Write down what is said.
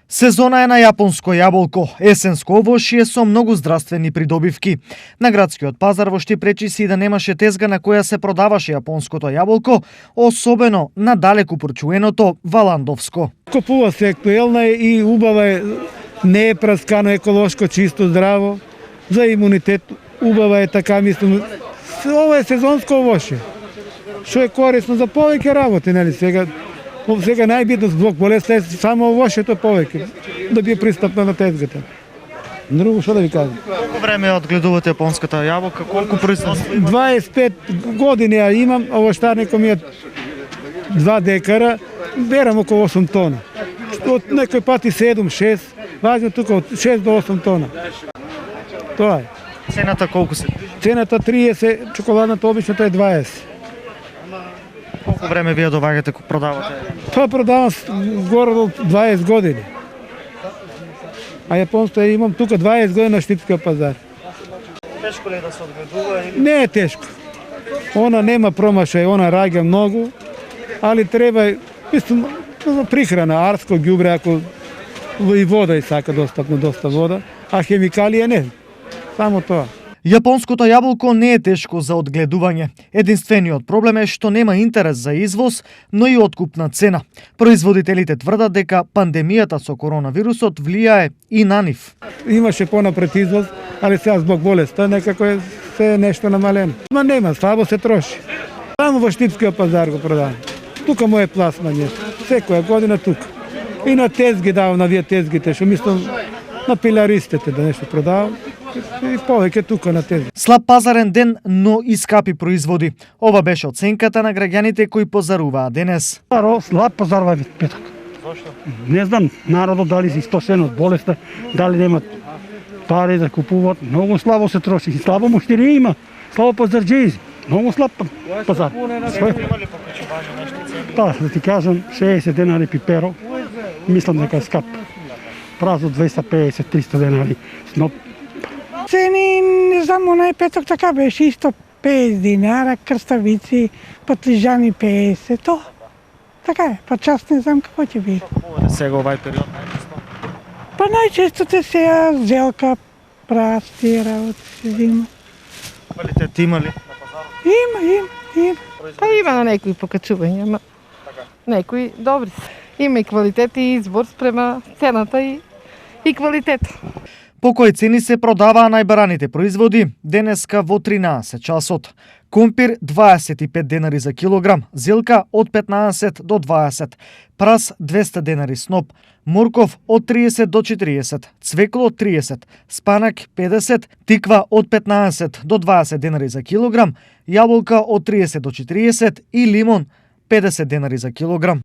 Сезона е на јапонско јаболко, есенско овошје со многу здравствени придобивки. На градскиот пазар во Штипречи си да немаше тезга на која се продаваше јапонското јаболко, особено на далеку прочуеното Валандовско. Купува се актуелна и убава е, не е праскано, еколошко, чисто, здраво, за имунитет убава е така, мислам. Ова е сезонско овошје, што е корисно за повеќе работи, нели сега. Сега најбитно због болеста е само овошјето повеќе, да би пристапна на тезгата. Друго што да ви кажам? Колку време одгледувате јапонската јаболка, колку производство има? 25 години ја имам, овоштарникот ми е 2 декара, берам околу 8 тона. Од некој пати 7-6, важно тука од 6 до 8 тона. Тоа е. Цената колку се? Цената 30, чоколадната обичната е 20. Колку време вие довагате, продавате? Тоа продавам горе до 20 години. А јапонско имам тука 20 години на Штипскиот пазар. Тешко ли е да се одгледува или? Не е тешко. Она нема промашај, она раѓа многу, али треба, мислам, прихрана, арско ѓубре, ако и вода и сака доста вода, а хемикалија не. Само тоа. Јапонското јаболко не е тешко за одгледување. Единствениот проблем е што нема интерес за извоз, но и откупна цена. Производителите тврдат дека пандемијата со коронавирусот влијае и на нив. Имаше понапред извоз, али сега због болеста некако е се нешто намалено. Ма нема, слабо се троши. Само во Штипскиот пазар го продавам. Тука му е пласмање. Секоја година тука. И на тезги давам, на вие тезгите, што мислам на пиларистите да нешто продавам. И повеќе тука на тезги. Слаб пазарен ден, но и скапи производи. Ова беше оценката на граѓаните кои позаруваа денес. Слаб пазар во петок. Зошто? Не знам, народот дали се истосен од болеста, дали немат пари да купуваат. Многу слабо се троши. Слабо муштери има, слабо пазарџејзи. Многу слаб пазар. Има ли покачување нешто цени? Да, да ти кажам, 60 денари пиперо, мислам дека е скап. Празно 250-300 денари сноп. Цени, не знам, онај петок така беше 150 динара, крставици, патлижани 50, то. Така е, па час не знам како ќе биде. Купувате сега овај период најчесто? Па најчесто те сега зелка, прасти, работи се зима. Квалитет има ли на пазарот? Има. Па има на некои покачувања, ама некои добри се. Има и квалитет и избор спрема цената и квалитет. По кои цени се продаваа најбараните производи денеска во 13 часот. Компир 25 денари за килограм, зелка од 15 до 20, прас 200 денари сноп, морков од 30 до 40, цвекло од 30, спанак 50, тиква од 15 до 20 денари за килограм, јаболка од 30 до 40 и лимон 50 денари за килограм.